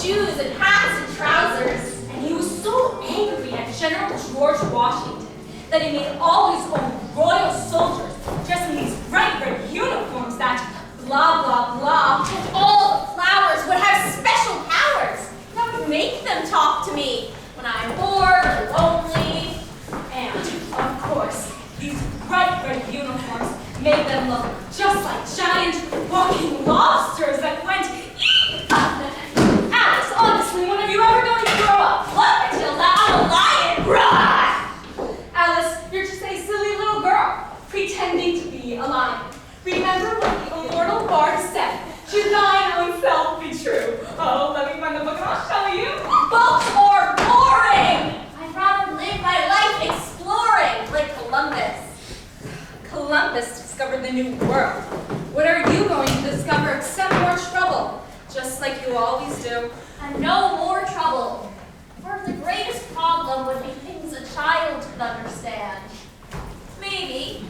shoes and hats and trousers. And he was so angry at General George Washington that he made all his own royal soldiers dressed in these bright red uniforms that blah, blah, blah, and all the flowers would have special powers that would make them talk to me when I'm bored or lonely. And, of course, these bright red uniforms made them look just like giant walking lobsters that went, Alice, honestly, when are you ever going to grow up? Look, Matilda, I'm a lion. Rah! Alice, you're just a silly little girl, pretending to be a lion. Remember what the immortal bard said, should thine own self be true. Oh, let me find the book and I'll show you. Books are boring. I'd rather live my life exploring, like Columbus. Columbus discovered the new world. What are you going to discover except more trouble? Just like you always do. And no more trouble. For the greatest problem would be things a child could understand. Maybe,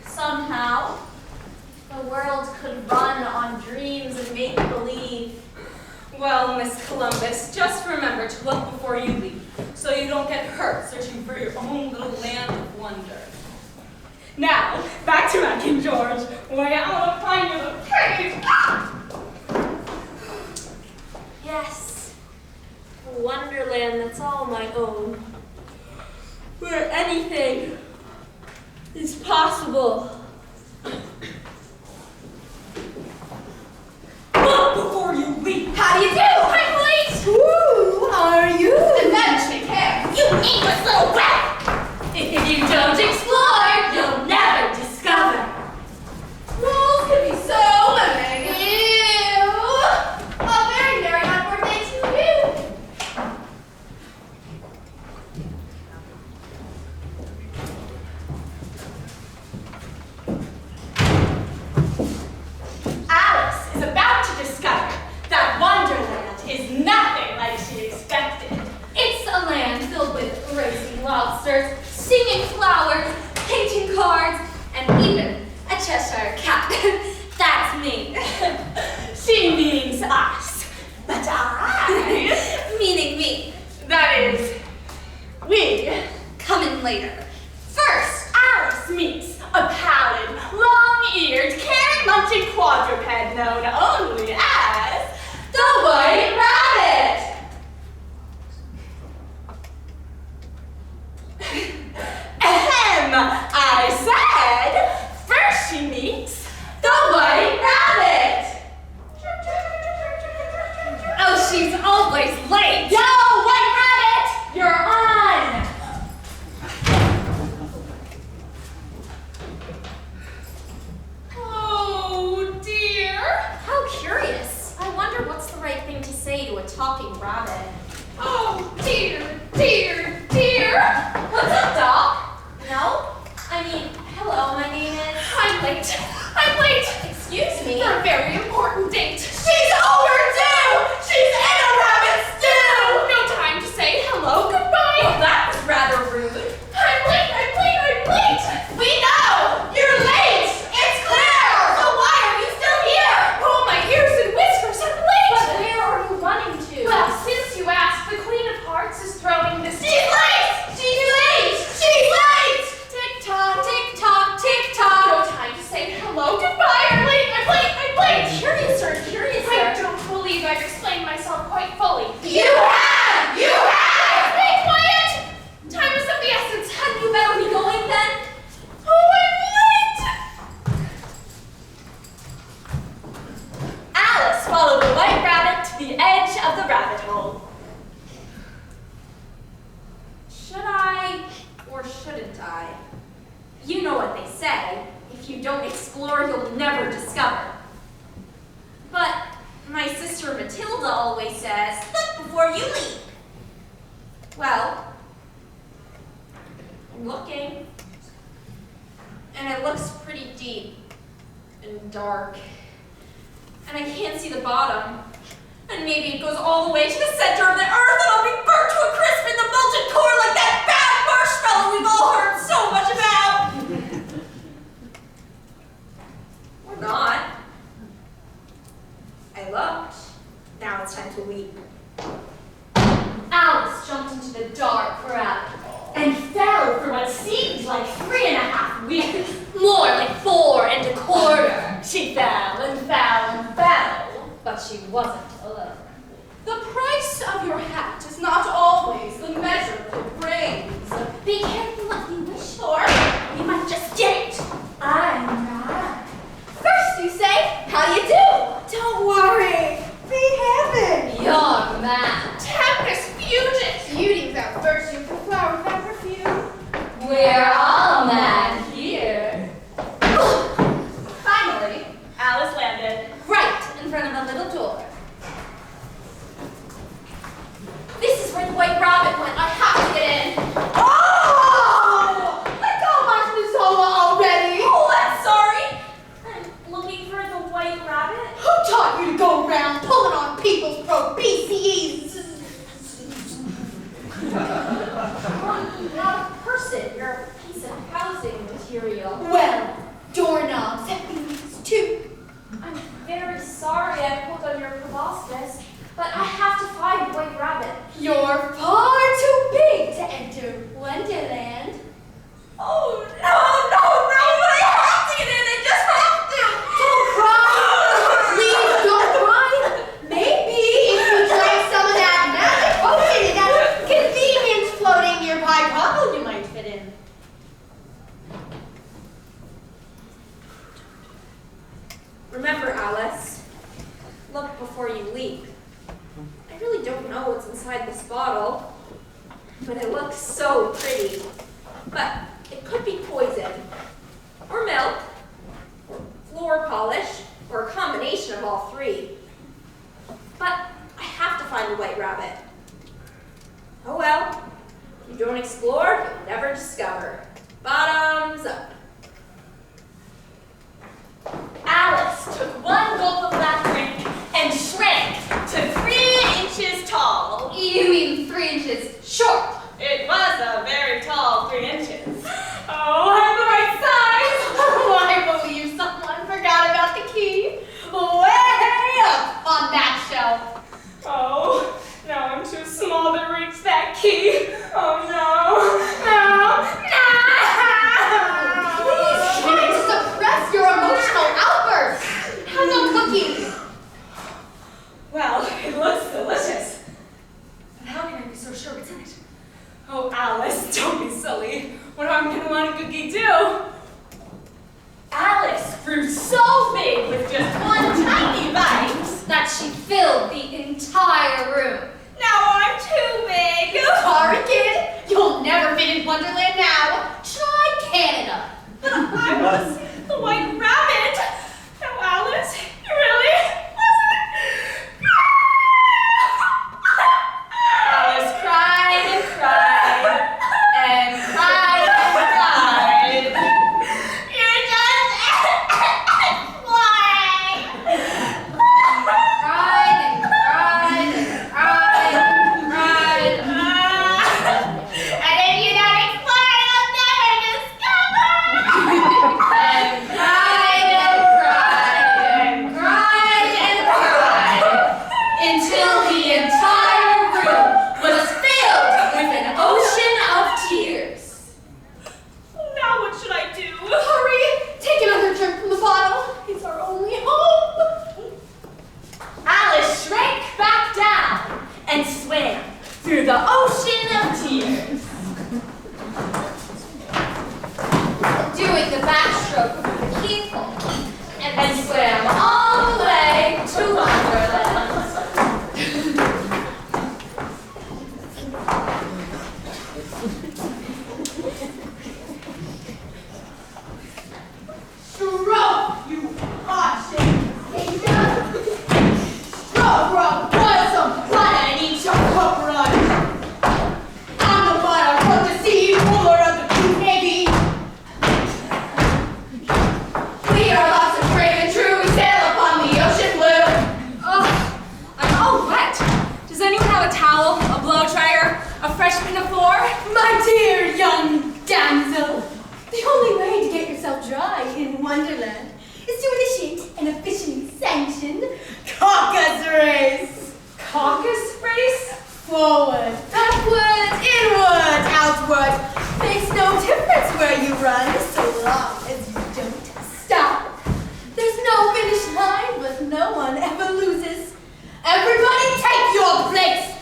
somehow, the world could run on dreams and make-believe. Well, Miss Columbus, just remember to look before you leave, so you don't get hurt searching for your own little land of wonder. Now, back to Mac and George, where I want to find you the page. Yes, a wonderland that's all my own, where anything is possible. Look before you leap. How do you do? I'm late. Who are you? And then take care. You aimless little rat. If you don't explore, you'll never discover. Rules can be so many. Ew. Oh, very merry happy birthday to you. Alice is about to discover that Wonderland is nothing like she expected. It's a land filled with racing lobsters, singing flowers, painting cards, and even a Cheshire cat. That's me. She means us, but I, meaning me. That is, we, come in later. First, Alice meets a pallid, long-eared, carrot-munching quadruped known only as the White Rabbit. Ahem, I said, first she meets the White Rabbit. Oh, she's always late. Yo, White Rabbit, you're on. Oh, dear. How curious. I wonder what's the right thing to say to a talking rabbit. Oh, dear, dear, dear. What's up, Doc? No? I mean, hello, my name is... I'm late. I'm late. Excuse me? For a very important date. She's overdue! She's in a rabbit stew! No time to say hello, goodbye. Well, that was rather rude. I'm late, I'm late, I'm late! We know! You're late! It's clear! So why are you still here? Oh, my ears and whiskers, I'm late! But where are you running to? Well, since you asked, the Queen of Hearts is throwing this... She's late! She's late! She's late! Tick-tock, tick-tock, tick-tock. No time to say hello, goodbye, I'm late, I'm late, I'm late! Curiouser, curiouser. I don't believe I've explained myself quite fully. You have! You have! Stay quiet! Time is of the essence. Hadn't you better be going then? Oh, I'm late! Alice followed the White Rabbit to the edge of the rabbit hole. Should I or shouldn't I? You know what they say. If you don't explore, you'll never discover. But my sister Matilda always says, look before you leap. Well, I'm looking. And it looks pretty deep and dark. And I can't see the bottom. And maybe it goes all the way to the center of the earth and I'll be burnt to a crisp in the molten core like that bad marshmallow we've all heard so much about. Or not. I looked. Now it's time to to leap. Alice jumped into the dark rabbit and fell for what seemed like 3.5 weeks. More like 4.25. She fell and fell and fell, but she wasn't alone. The price of your hat is not always the measure of your brains. Be careful what you wish for. Or you might just get it. I'm right. First you say, how you do? Don't worry. Be heaven. You're mad. Tempest fugit. Beauty without virtue, for flower without perfume. We're all mad here. Finally, Alice landed right in front of a little door. This is where the White Rabbit went. I have to get in. Oh! Let go of my Zola already. Oh, I'm sorry. I'm looking for the White Rabbit. Who taught you to go around pulling on people's pro-BCEs? You're not a person. You're a piece of housing material. Well, doorknobs have feelings too. I'm very sorry I pulled on your proboscis, but I have to find White Rabbit. You're far too big to enter Wonderland. Oh, no, but I have to get in. I just have to. Don't cry. Please don't cry. Maybe if you drank some of that magic potion in that convenience floating nearby bottle, you might fit in. Remember, Alice, look before you leap. I really don't know what's inside this bottle, but it looks so pretty. But it could be poison, or milk, or floor polish, or a combination of all three. But I have to find the White Rabbit. Oh well, if you don't explore, you'll never discover. Bottoms up. Alice took one gulp of that drink and shrank to 3 inches tall. You mean 3 inches short? It was a very tall 3 inches. Oh, I'm the right size. Oh, I believe someone forgot about the key. Way up on that shelf. Oh, now I'm too small to reach that key. Oh no, no. Please try to suppress your emotional outbursts. How's a cookie? Well, it looks delicious. But how can I be so sure what's in it? Oh, Alice, don't be silly. What am I going to want a cookie do? Alice grew so big with just one tiny bite that she filled the entire room. Now I'm too big. Sorry, kid. You'll never fit in Wonderland now. Try Canada. But I was the White Rabbit. Now, Alice, you really wasn't. Alice cried and cried and cried and cried. You're just flying. Cried and cried and cried and cried. And if you don't explore, you'll never discover. And cried and cried and cried and cried until the entire room was filled with an ocean of tears. Now what should I do? Hurry! Take another drink from the bottle. It's our only hope. Alice shrank back down and swam through the ocean of tears. Doing the backstroke with the keyhole. And swam all the way to Wonderland. Troupe, you hot-shaped savior! Troupe, boil some blood and eat your cup run! I'm the one I want to see, ruler of the Blue Navy! We are lots of brave and true, we sail upon the ocean blue! Ugh, I'm all wet. Does anyone have a towel, a blow dryer, a fresh pinafore? My dear young damsel, the only way to get yourself dry in Wonderland is to initiate an officially sanctioned caucus race. caucus race? Forward, backward, inward, outward. Makes no difference where you run, so long as you don't stop. There's no finish line, but no one ever loses. Everybody take your place!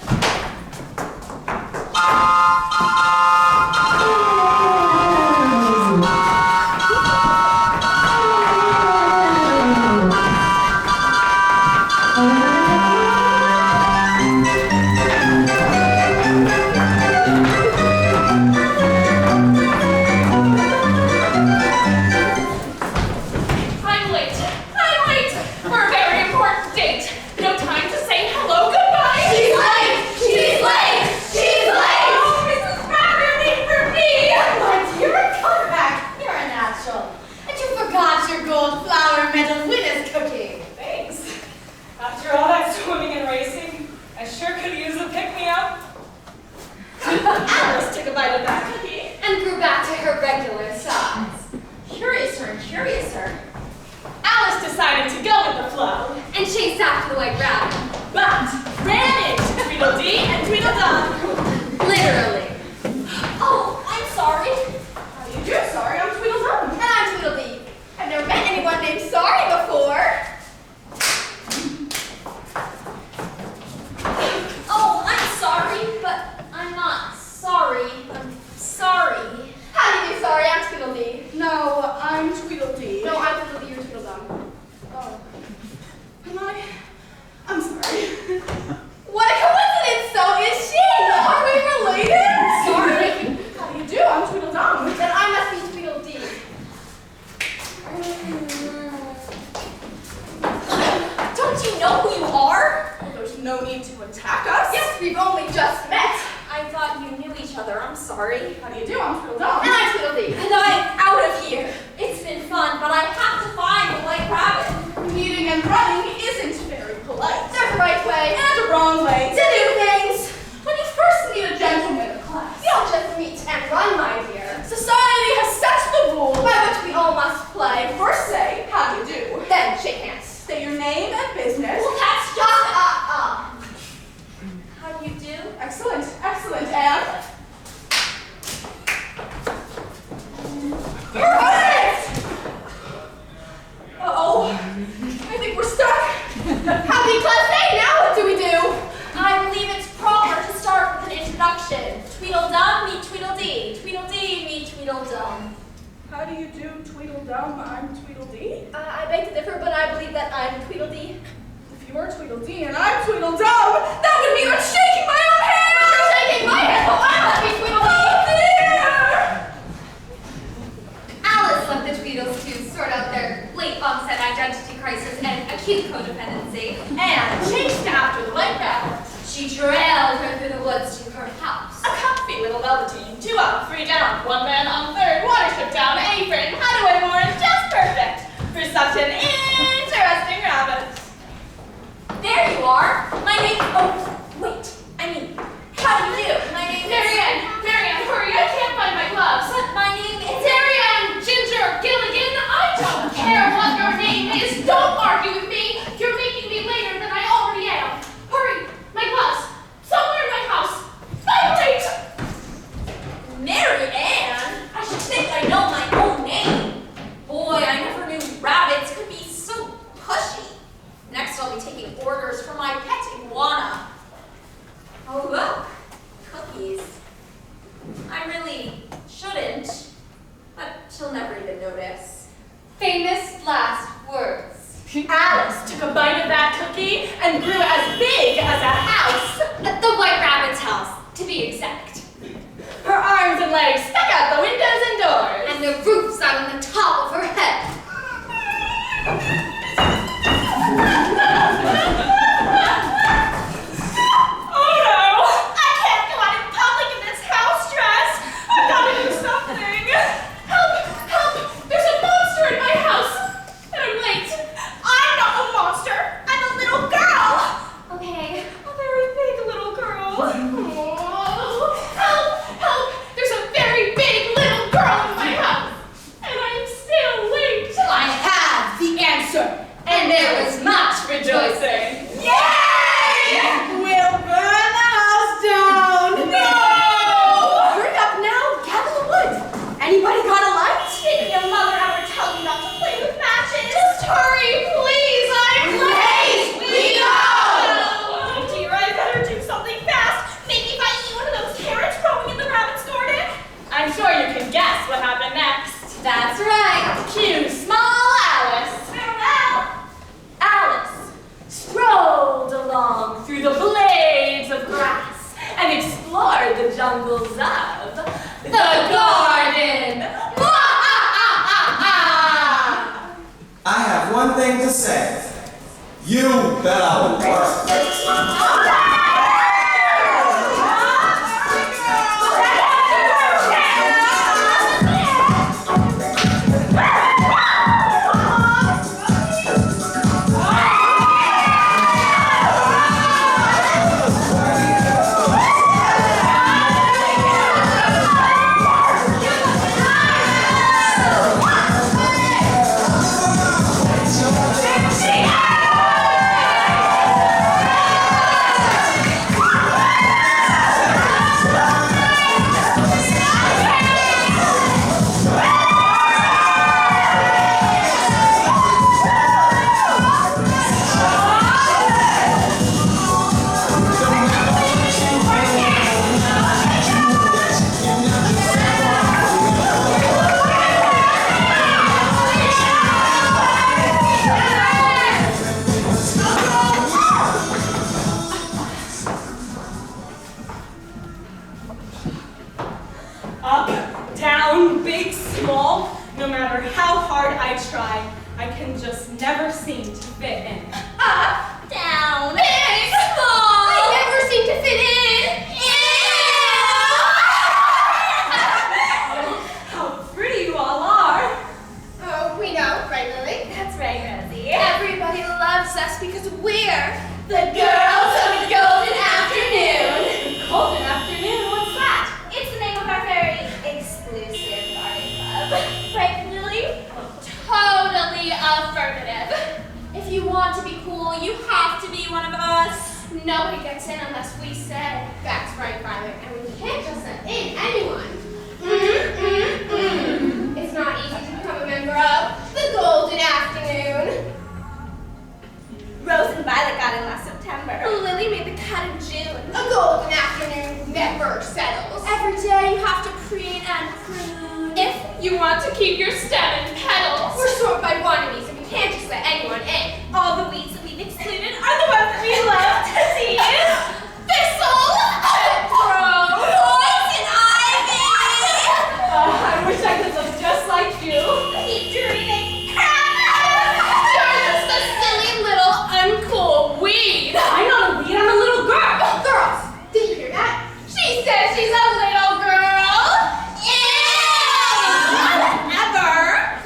Alice took a bite of that cookie and grew back to her regular size. Curiouser and curiouser. Alice decided to go with the flow and chased after the white rabbit, but ran into Tweedledee and Tweedledum. Literally. Oh, I'm sorry. How do you do? Sorry, I'm Tweedledum. And I'm Tweedledee. I've never met anyone named Sorry before. Oh, I'm sorry, but I'm not sorry. I'm sorry. How do you do, Sorry? I'm Tweedledee. No, I'm Tweedledee. No, I'm Tweedledee, you're Tweedledum. Oh. Am I? I'm sorry. What a coincidence! So is she! Are we related? Sorry. How do you do? I'm Tweedledum. Then I must be Tweedledee. Don't you know who you are? Well, there's no need to attack us. Yes, we've only just met. I thought you knew each other. I'm sorry. How do you do? I'm Tweedledum. And I'm Tweedledee. And I'm out of here. It's been fun, but I have to find the white rabbit. Meeting and running isn't very polite. There's a right way And a wrong way to do things. When you first meet a gentleman in class, You don't just meet and run, my dear. society has set the rules By which we all must play. First say, how do you do? Then shake hands. Say your name and business. Well, that's just How do you do? Excellent, excellent, and... Perfect! Uh-oh, I think we're stuck. Happy class day, now what do we do? I believe it's proper to start with an introduction. Tweedledum meet Tweedledee. Tweedledee meet Tweedledum. How do you do, Tweedledum? I'm Tweedledee. I beg to differ, but I believe that I'm Tweedledee. If you are Tweedledee and I'm Tweedledum, that would mean I'm shaking my own hand! You're shaking my hand, so I must be Tweedledee. Oh dear! Alice left the Tweedles to sort out their late onset identity crisis and acute codependency, and chased after the white rabbit. She trailed her through the woods to her house. A comfy little velveteen, 2 up, 3 down, 1 man on third, watership down, apron, hideaway more, just perfect for such an interesting rabbit. There you are. My name. Oh, wait. I mean, how do you do? My name is Marianne, hurry! I can't find my gloves. But my name is Marianne, Ginger, Gilligan, I don't care what your name is. Don't argue with me. You're making me later than I already am. Hurry! My gloves. Somewhere in my house. I'm late. Mary Ann. I should think I know my own name. Boy, I never knew rabbits could be so pushy. Next, I'll be taking orders from my pet iguana. Oh, look. Cookies. I really shouldn't, but she'll never even notice. Famous last words. Alice took a bite of that cookie and grew as big as a house. At the White Rabbit's house, to be exact. Her arms and legs stuck out the windows and doors. And the roof sat on the top of her head. Oh no! I can't go out in public in this house dress! I've got to do something! Help! Help! There's a monster in my house. And I'm late. I'm not a monster! I'm a little girl! Okay. A very big little girl. Oh, help! Help! There's a very big little girl in my house. And I'm still late. thing to say. You better work. Up, down, big, small, no matter how hard I try, I can just never seem to fit in. Up, down, big, small. I never seem to fit in. How pretty you all are. Oh, we know, right, Lily? That's right, Rosie. Everybody loves us because we're the girls of the Golden Afternoon. Golden afternoon, what's that? It's the name of our very exclusive garden club. Right, Lily? Totally affirmative. If you want to be cool, you have to be one of us. Nobody gets in unless we say. That's right, Violet. And we can't just let in anyone. It's not easy to become a member of the Golden Afternoon. Rose and Violet got in last September. Lily made the cut in June. A Golden Afternoon never settles. Every day you have to preen and prune. If you want to keep your stem and petals. We're sorted by wannabes and we can't just let anyone in. All the weeds that we've excluded are the ones that we love to see. Thistle, thorn, poison ivy. I wish I could look just like you. Keep dreaming. You're just a silly little uncool weed. I'm not a weed, I'm a little girl. Girls, did you hear that? She says she's a little girl. Ew! Never.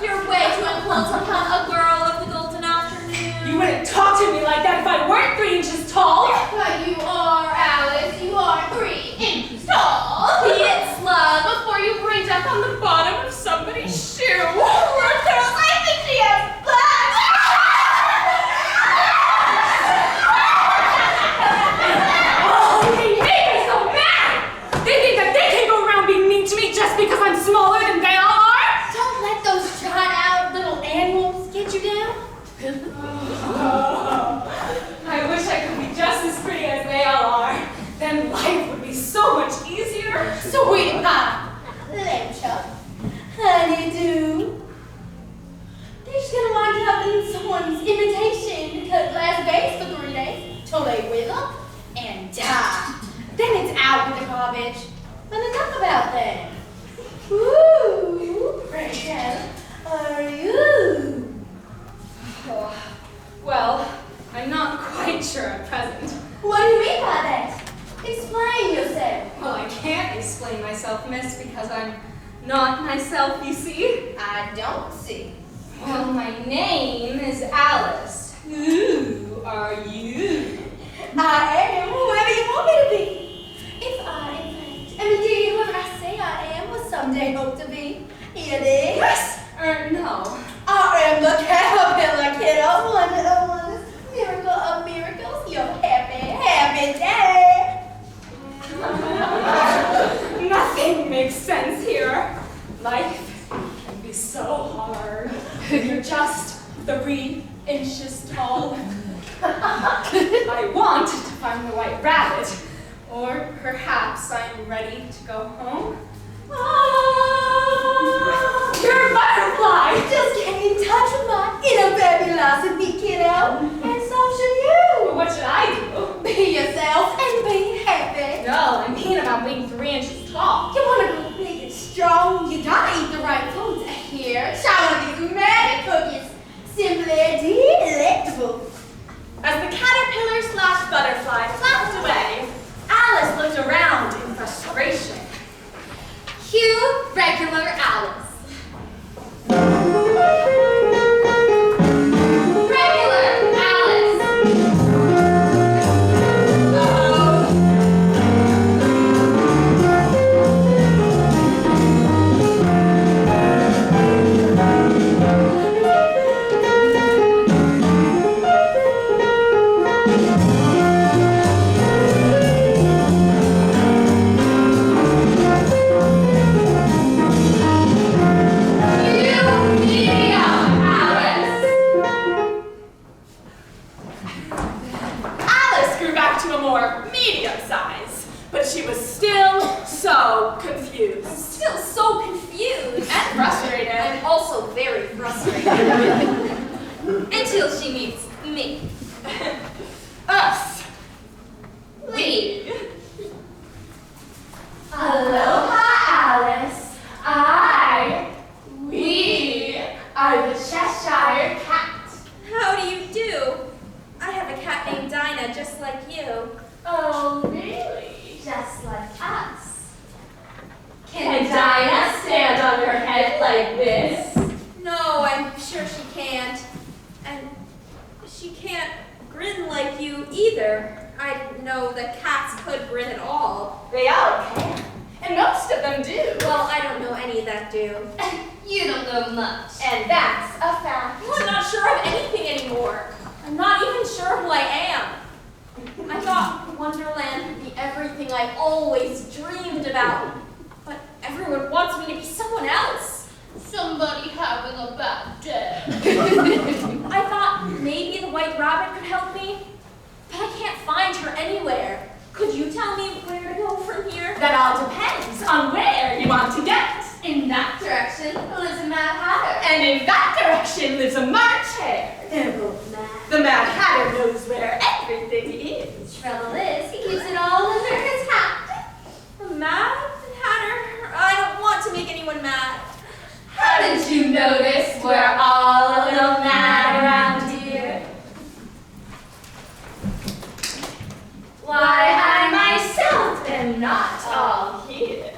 You're way too uncool to become a girl of the Golden Afternoon. You wouldn't talk to me like that if I weren't 3 inches tall. But you are, Alice. You are 3 inches tall. Be it slug before you range up on the bottom of somebody's shoe. Poor girl, I think she has black. Oh, they make me so mad! They think that they can go around being mean to me just because I'm smaller than they all are? Don't let those shot-out little animals get you down. I wish I could be just as pretty as they all are. Then life would be so much easier. Sweet pie. Lamb chop. Honeydew. They're just gonna wind up in someone's imitation cut glass vase for 3 days till they wither and die. Then it's out with the garbage. But enough about that. Woo! Rachel, are you? Oh, well, I'm not quite sure at present. What do you mean by that? Explain yourself. Well, I can't explain myself, miss, because I'm not myself, you see. I don't see. Well, my name is Alice. Who are you? I am whoever you want me to be. If I, in fact, am indeed whoever I say I am, will someday hope to be. It is. Yes or no? I am the caterpillar kid of wonder of wonders, miracle of miracles, your happy, happy day. Nothing makes sense here. Life can be so hard. You're just 3 inches tall. I want to find the white rabbit, or perhaps I'm ready to go home. You're a butterfly! Just get in touch with my inner fabulosity, kiddo, and so should you. What should I do? Be yourself and be happy. No, I mean about being 3 inches tall. You want to be big and strong, you gotta eat the right foods. Here, try one of these magic cookies. Simply She means me. Us. We. Aloha, Alice. We are the Cheshire Cat. How do you do? I have a cat named Dinah, just like you. Oh, really? Just like us. Can Dinah stand on her head like this? No, I'm sure she can't. And she can't grin like you either. I didn't know that cats could grin at all. They all can. And most of them do. Well, I don't know any that do. You don't know much. And that's a fact. Well, I'm not sure of anything anymore. I'm not even sure who I am. I thought Wonderland would be everything I always dreamed about. But everyone wants me to be someone else. Somebody having a bad day. I thought maybe the White Rabbit could help me, but I can't find her anywhere. Could you tell me where to go from here? That all depends on where you want to get. In that direction lives a Mad Hatter. And in that direction lives a March Hare. They're both mad. The Mad Hatter knows where everything is. Trouble is, he keeps it all under his hat. The Mad Hatter? I don't want to make anyone mad. How did you notice we're all a little mad around here? Why, I myself am not all here.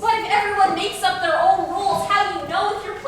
But if everyone makes up their own rules, how do you know if you're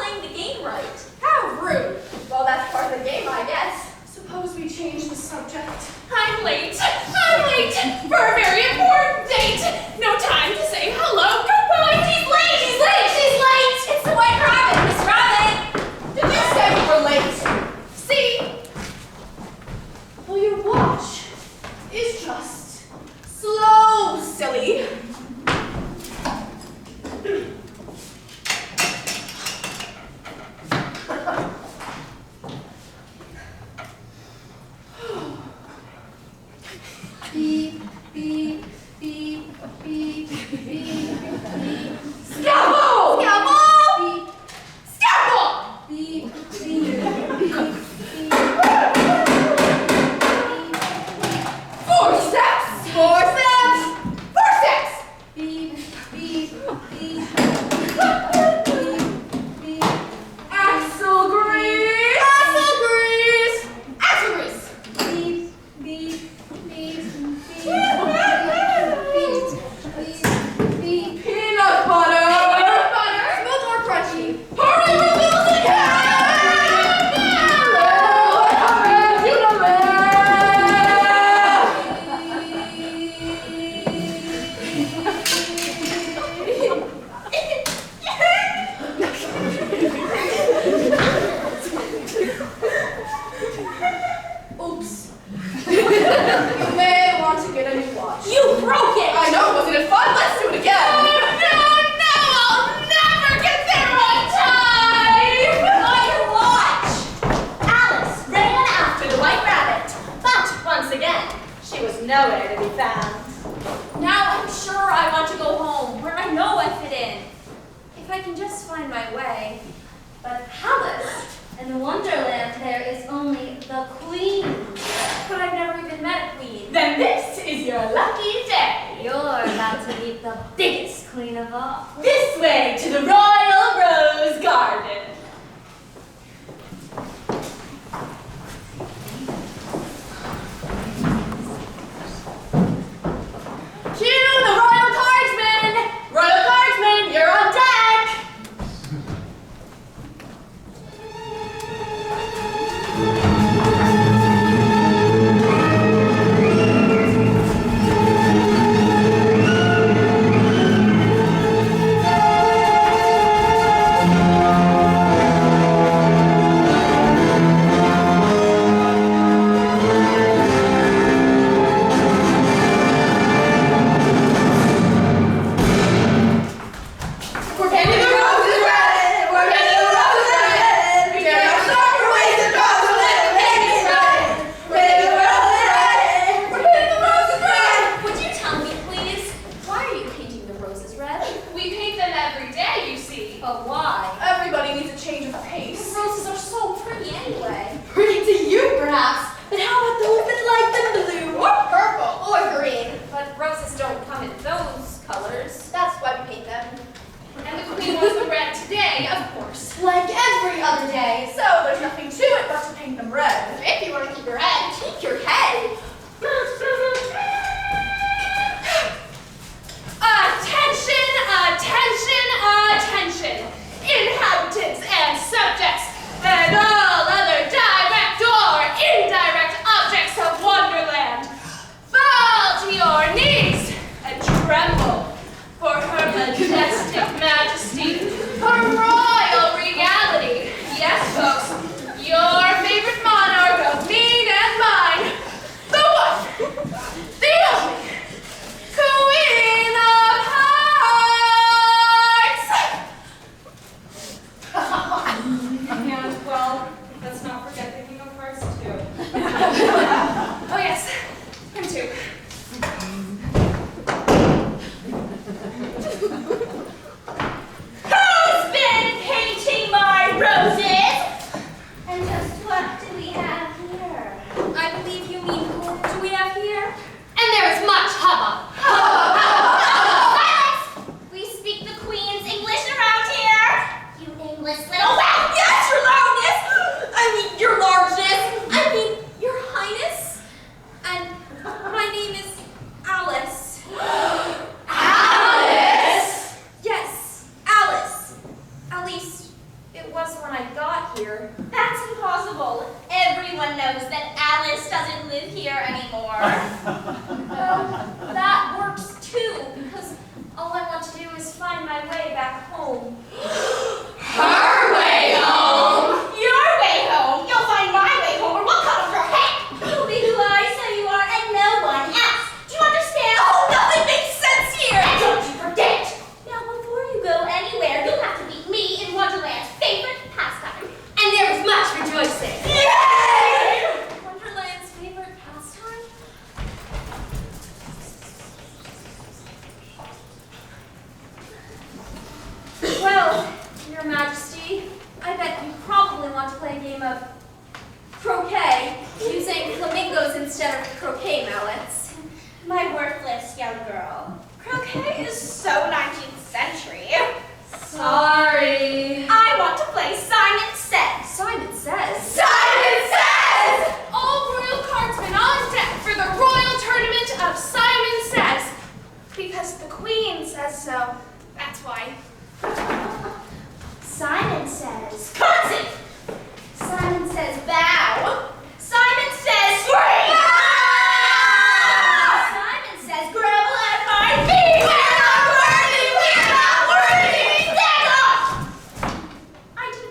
In Wonderland, there is only the queen. But I've never even met a queen. Then this is your lucky day. You're about to meet the biggest queen of all. This way to the Royal Rose Garden. Cue the Royal Cardsman! Royal Cardsman, you're on deck!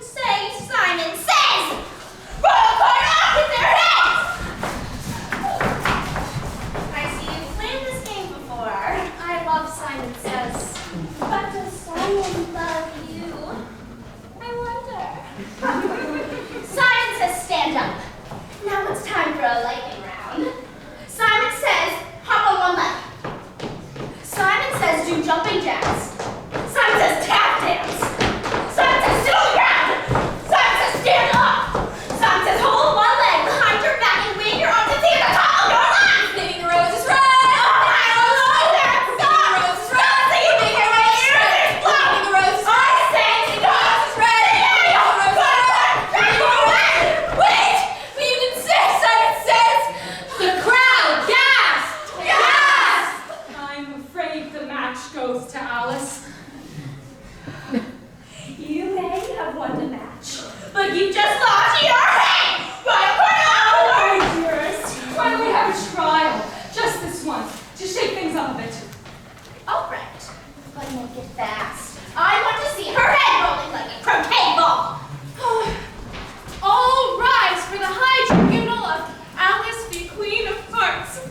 Say just lost your head by a Oh, criminal! my dearest, why don't we have a trial? Just this once, to shake things up a bit. All right, but make it fast. I want to see her head rolling like a croquet ball. All rise for the high tribunal of Alice v. Queen of Hearts.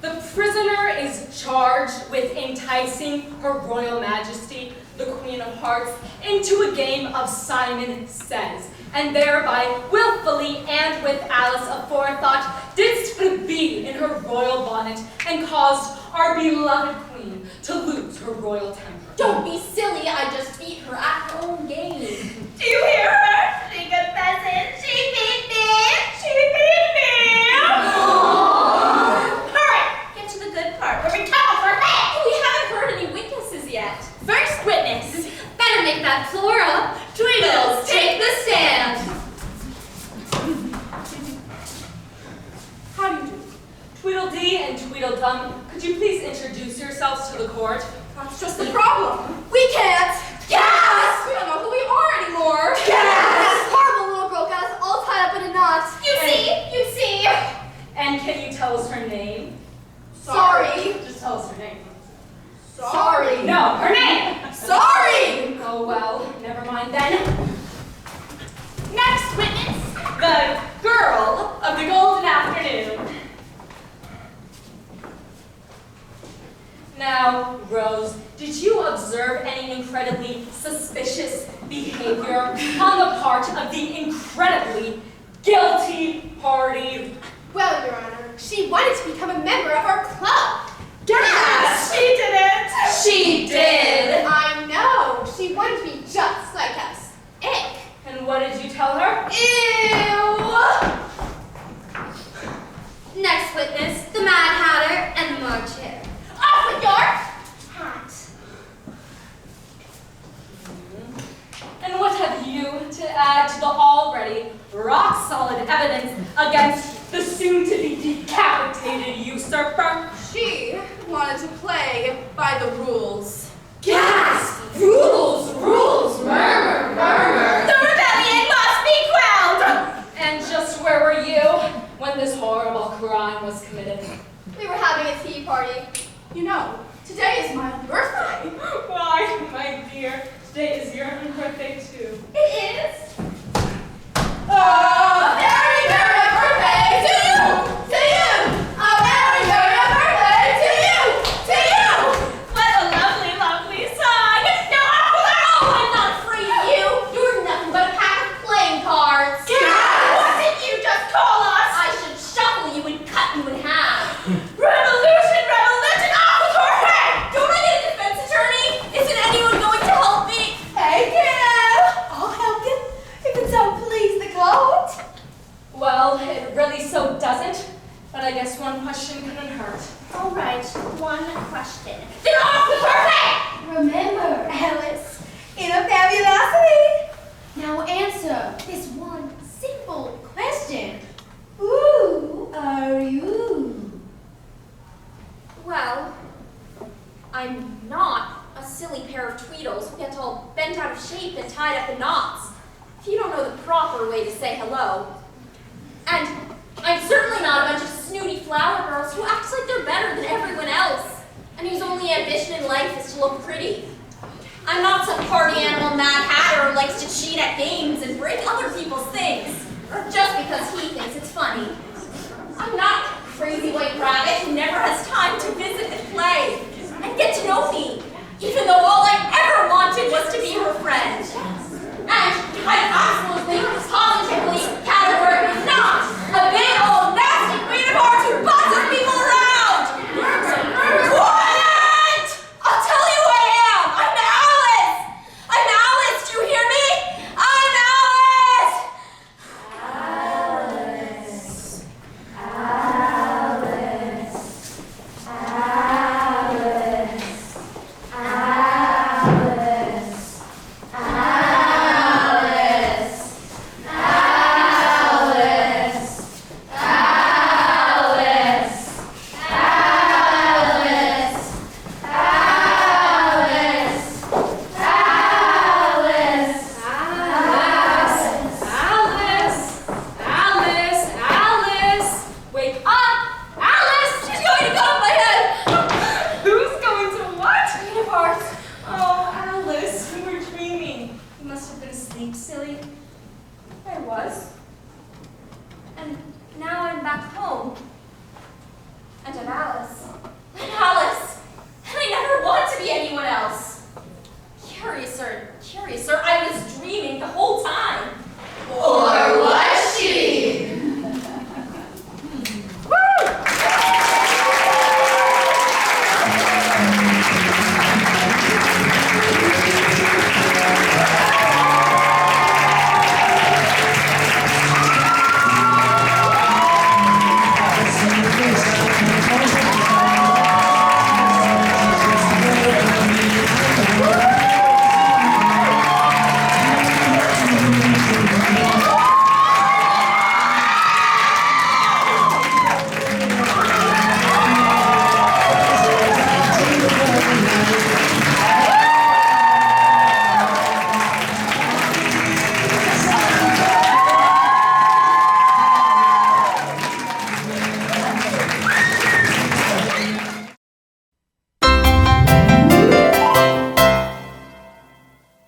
The prisoner is charged with enticing Her Royal Majesty, the Queen of Hearts, into a game of Simon Says, and thereby willfully and with Alice aforethought didst put a bee in her royal bonnet and caused our beloved queen to lose her royal temper. Don't be silly, I just beat her at her own game. Do you hear her? She confesses. She beat me. She beat me. Hurry! Get to the good part where we cut off her head. We haven't heard any witnesses yet. First witness. Better make that Flora. Tweedles, take the stand. How do you do? Tweedledee and Tweedledum, could you please introduce yourselves to the court? That's just the problem. We can't. Gas! We don't know who we are anymore. Gas! That horrible little girl got us all tied up in a knot. You see? And can you tell us her name? Sorry. Just tell us her name. Sorry. No, her name! Sorry! Oh well, never mind then. Next witness. The girl of the golden afternoon. Now, Rose, did you observe any incredibly suspicious behavior on the part of the incredibly guilty party? Well, Your Honor, she wanted to become a member of our club. Gas! She didn't. She did. I know. She wanted to be just like us. Ick. And what did you tell her? Ew. Next witness, the Mad Hatter and the March Hare. Off with your hat. And what have you to add to the already rock-solid evidence against the soon-to-be decapitated usurper? She wanted to play by the rules. Gasp! Rules! Rules! Murmur! Murmur! The rebellion must be quelled. And just where were you when this horrible crime was committed? We were having a tea party. You know, today is my birthday. Why, my dear, today is your own birthday too. It is. A very, very birthday to you! To you! A very, very birthday to you! To you! What a lovely, lovely song. Now off with her. Oh, I'm not afraid of you! You're nothing but a pack of playing cards! What did you just call us? I should shuffle you and cut you in half! Revolution, revolution, off with her head. Don't I get a defense attorney? Isn't anyone going to help me? Hey, Carroll! I'll help you if it so please the court. Well, it really so doesn't, but I guess one question couldn't hurt. All right, one question. Then off with her head. Remember, Alice, in a fabulosity. Now answer this one simple question. Who are you? Well, I'm not a silly pair of Tweedles who get all bent out of shape and tied up in knots. If you don't know the proper way to say hello. And I'm certainly not a bunch of snooty flower girls who act like they're better than everyone else, and whose only ambition in life is to look pretty. I'm not some party animal Mad Hatter who likes to cheat at games and break other people's things, just because he thinks it's funny. I'm not crazy white rabbit who never has time to visit and play, and get to know me, even though all I ever wanted was to be her friend. And I'm absolutely, positively, categorically not a big old nasty queen of hearts who bosses people around! Quiet! I'll tell you who I am! I'm Alice! I'm Alice! Do you hear me? I'm Alice! Alice. Alice. Alice. Alice. Alice. asleep, silly? I was.